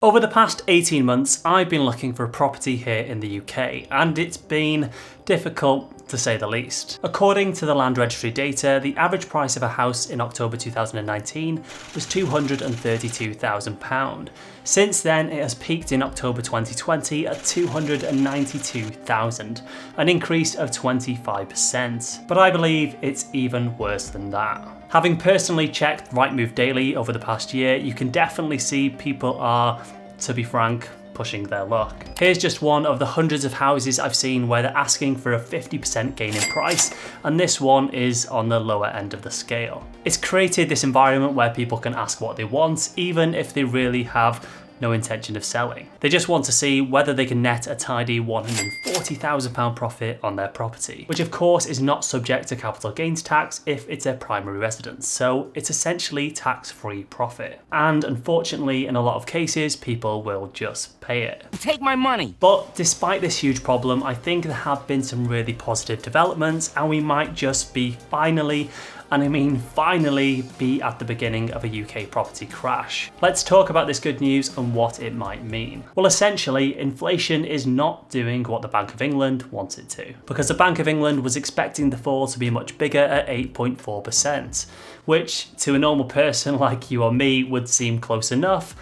Over the past 18 months, I've been looking for a property here in the UK, and it's been difficult to say the least. According to the Land Registry data, the average price of a house in October 2019 was £232,000. Since then, it has peaked in October 2020 at £292,000, an increase of 25%. But I believe it's even worse than that. Having personally checked Rightmove Daily over the past year, you can definitely see people are, to be frank, pushing their luck. Here's just one of the hundreds of houses I've seen where they're asking for a 50% gain in price, and this one is on the lower end of the scale. It's created this environment where people can ask what they want, even if they really have no intention of selling. They just want to see whether they can net a tidy £140,000 profit on their property, which of course is not subject to capital gains tax if it's a primary residence, so it's essentially tax-free profit. And unfortunately, in a lot of cases, people will just pay it. Take my money! But despite this huge problem, I think there have been some really positive developments, and we might just be finally, and I mean finally, be at the beginning of a UK property crash. Let's talk about this good news and what it might mean. Well, essentially, inflation is not doing what the Bank of England wants it to, because the Bank of England was expecting the fall to be much bigger at 8.4%, which to a normal person like you or me would seem close enough,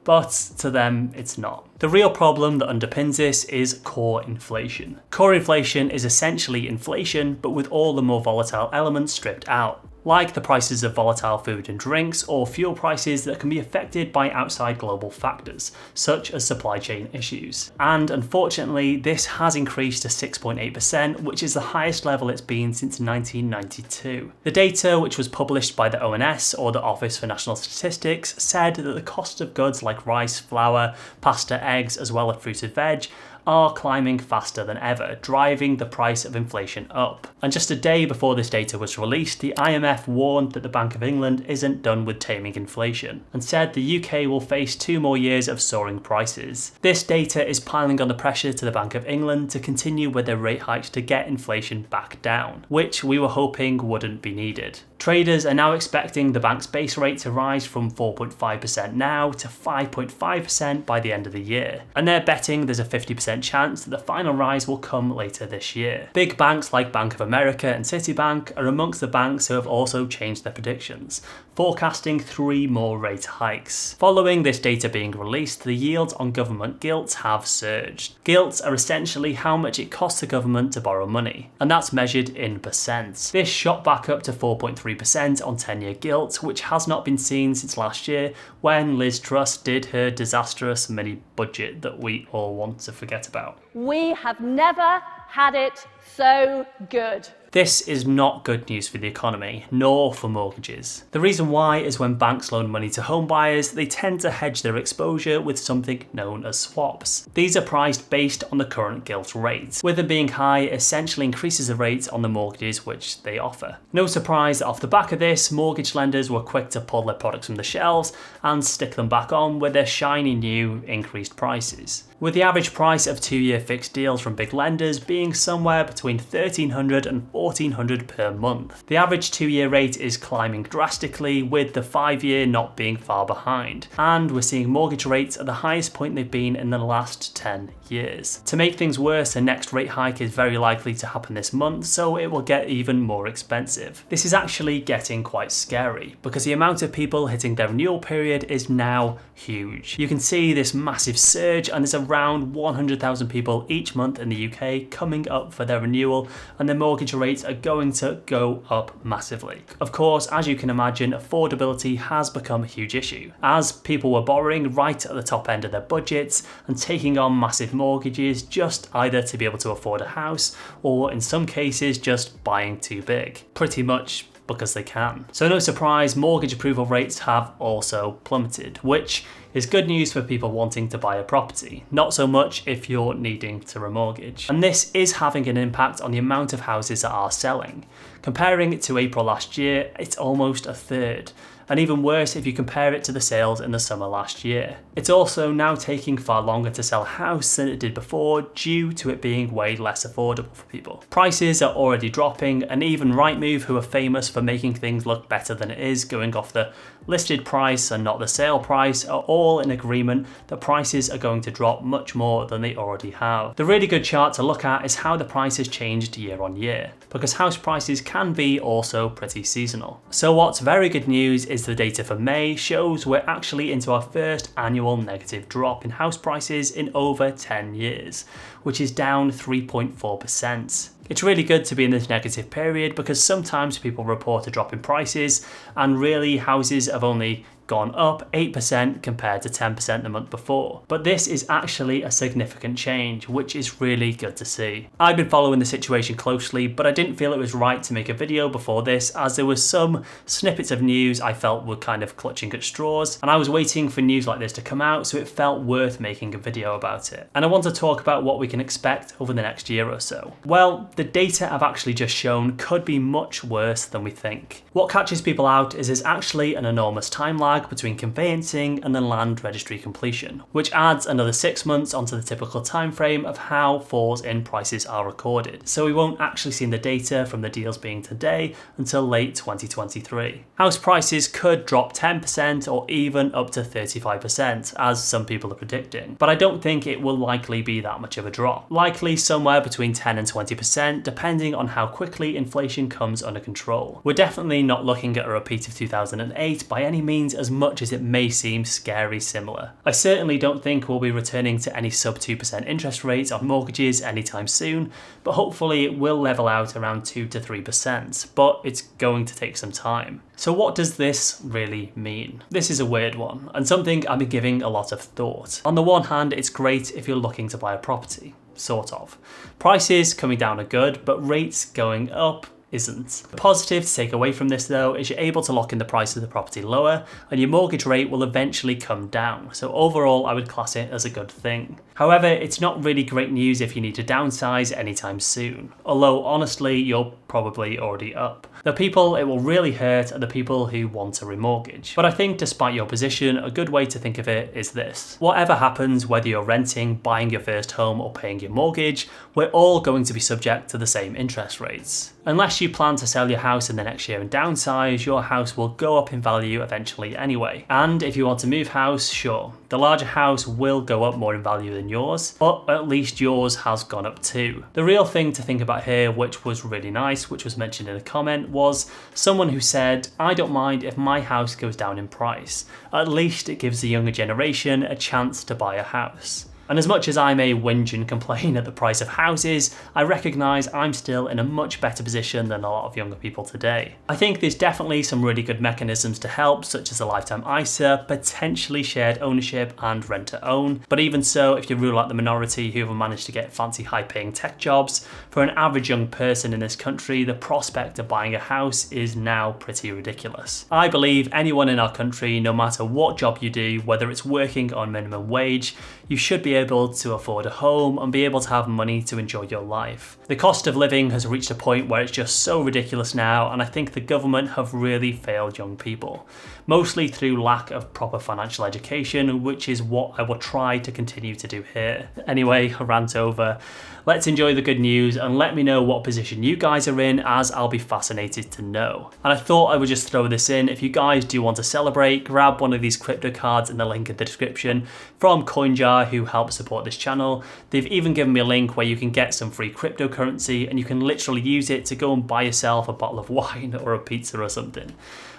but to them, it's not. The real problem that underpins this is core inflation. Core inflation is essentially inflation, but with all the more volatile elements stripped out, like the prices of volatile food and drinks or fuel prices that can be affected by outside global factors, such as supply chain issues. And unfortunately, this has increased to 6.8%, which is the highest level it's been since 1992. The data, which was published by the ONS, or the Office for National Statistics, said that the cost of goods like rice, flour, pasta, eggs, as well as fruit and veg, are climbing faster than ever, driving the price of inflation up. And just a day before this data was released, the IMF warned that the Bank of England isn't done with taming inflation, and said the UK will face 2 more years of soaring prices. This data is piling on the pressure to the Bank of England to continue with their rate hikes to get inflation back down, which we were hoping wouldn't be needed. Traders are now expecting the bank's base rate to rise from 4.5% now to 5.5% by the end of the year, and they're betting there's a 50% chance that the final rise will come later this year. Big banks like Bank of America and Citibank are amongst the banks who have also changed their predictions, forecasting 3 more rate hikes. Following this data being released, the yields on government gilts have surged. Gilts are essentially how much it costs the government to borrow money, and that's measured in percent. This shot back up to 4.3% on 10-year gilts, which has not been seen since last year when Liz Truss did her disastrous mini budget that we all want to forget about. We have never had it so good. This is not good news for the economy, nor for mortgages. The reason why is when banks loan money to home buyers, they tend to hedge their exposure with something known as swaps. These are priced based on the current gilt rate. With them being high, it essentially increases the rate on the mortgages which they offer. No surprise that off the back of this, mortgage lenders were quick to pull their products from the shelves and stick them back on with their shiny new increased prices. With the average price of 2-year fixed deals from big lenders being somewhere between $1,300 and $1,400 per month. The average 2-year rate is climbing drastically, with the 5-year not being far behind, and we're seeing mortgage rates at the highest point they've been in the last 10 years. To make things worse, the next rate hike is very likely to happen this month, so it will get even more expensive. This is actually getting quite scary, because the amount of people hitting their renewal period is now huge. You can see this massive surge, and there's around 100,000 people each month in the UK coming up for their renewal, and their mortgage rates are going to go up massively. Of course, as you can imagine, affordability has become a huge issue, as people were borrowing right at the top end of their budgets and taking on massive mortgages just either to be able to afford a house, or in some cases just buying too big. Pretty much because they can. So no surprise, mortgage approval rates have also plummeted, which is good news for people wanting to buy a property, not so much if you're needing to remortgage. And this is having an impact on the amount of houses that are selling. Comparing it to April last year, it's almost a third. and even worse if you compare it to the sales in the summer last year. It's also now taking far longer to sell a house than it did before due to it being way less affordable for people. Prices are already dropping, and even Rightmove, who are famous for making things look better than it is, going off the listed price and not the sale price, are all in agreement that prices are going to drop much more than they already have. The really good chart to look at is how the price has changed year on year, because house prices can be also pretty seasonal. So what's very good news is the data for May shows we're actually into our first annual negative drop in house prices in over 10 years, which is down 3.4%. It's really good to be in this negative period because sometimes people report a drop in prices and really houses have only gone up 8% compared to 10% the month before. But this is actually a significant change, which is really good to see. I've been following the situation closely, but I didn't feel it was right to make a video before this, as there was some snippets of news I felt were kind of clutching at straws, and I was waiting for news like this to come out, so it felt worth making a video about it. And I want to talk about what we can expect over the next year or so. Well, the data I've actually just shown could be much worse than we think. What catches people out is there's actually an enormous time lag between conveyancing and the land registry completion, which adds another 6 months onto the typical time frame of how falls in prices are recorded. So we won't actually see the data from the deals being today until late 2023. House prices could drop 10% or even up to 35%, as some people are predicting. But I don't think it will likely be that much of a drop. Likely somewhere between 10 and 20%, depending on how quickly inflation comes under control. We're definitely not looking at a repeat of 2008 by any means, as much as it may seem scary similar. I certainly don't think we'll be returning to any sub 2% interest rates on mortgages anytime soon, but hopefully it will level out around 2 to 3%, but it's going to take some time. So what does this really mean? This is a weird one, and something I've been giving a lot of thought. On the one hand, it's great if you're looking to buy a property, sort of. Prices coming down are good, but rates going up isn't. The positive to take away from this though is you're able to lock in the price of the property lower and your mortgage rate will eventually come down. So overall I would class it as a good thing. However, it's not really great news if you need to downsize anytime soon. Although honestly, you're probably already up. The people it will really hurt are the people who want to remortgage. But I think despite your position, a good way to think of it is this. Whatever happens, whether you're renting, buying your first home or paying your mortgage, we're all going to be subject to the same interest rates. Unless you plan to sell your house in the next year and downsize, your house will go up in value eventually anyway. And if you want to move house, sure, the larger house will go up more in value than yours, but at least yours has gone up too. The real thing to think about here, which was really nice, which was mentioned in a comment, was someone who said, I don't mind if my house goes down in price. At least it gives the younger generation a chance to buy a house. And as much as I may whinge and complain at the price of houses, I recognise I'm still in a much better position than a lot of younger people today. I think there's definitely some really good mechanisms to help, such as a lifetime ISA, potentially shared ownership and rent to own. But even so, if you rule out the minority who have managed to get fancy high paying tech jobs, for an average young person in this country, the prospect of buying a house is now pretty ridiculous. I believe anyone in our country, no matter what job you do, whether it's working on minimum wage, you should be able to afford a home and be able to have money to enjoy your life. The cost of living has reached a point where it's just so ridiculous now, and I think the government have really failed young people, mostly through lack of proper financial education, which is what I will try to continue to do here. Anyway, rant over. Let's enjoy the good news and let me know what position you guys are in, as I'll be fascinated to know. And I thought I would just throw this in. If you guys do want to celebrate, grab one of these crypto cards in the link in the description from CoinJar, who help support this channel. They've even given me a link where you can get some free cryptocurrency and you can literally use it to go and buy yourself a bottle of wine or a pizza or something.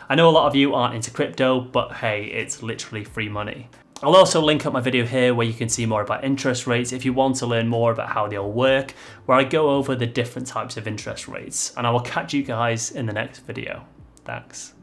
I know a lot of you aren't into crypto, but hey, it's literally free money. I'll also link up my video here where you can see more about interest rates if you want to learn more about how they all work, where I go over the different types of interest rates. And I will catch you guys in the next video. Thanks.